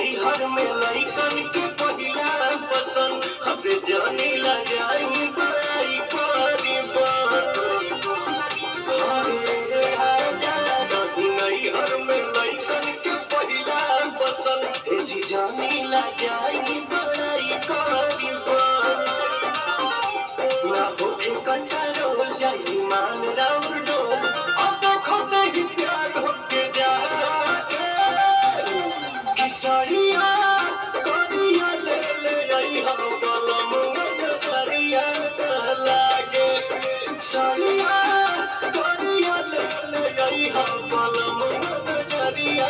नैहर में लइकन के पहिला पसंद हमरे जाने ला जाई बड़ाई करी अरे आजा नैहर में लइकन के पहिला पसंद ए जी जाने ला जाई बड़ाई करी ना होके कंट्रोल जाई मान राउर डोल अब खुद ही प्यार होके जा सरिया करिया ले ले आई हम गलम सरिया लागे सरिया करिया ले ले आई हम गलम सरिया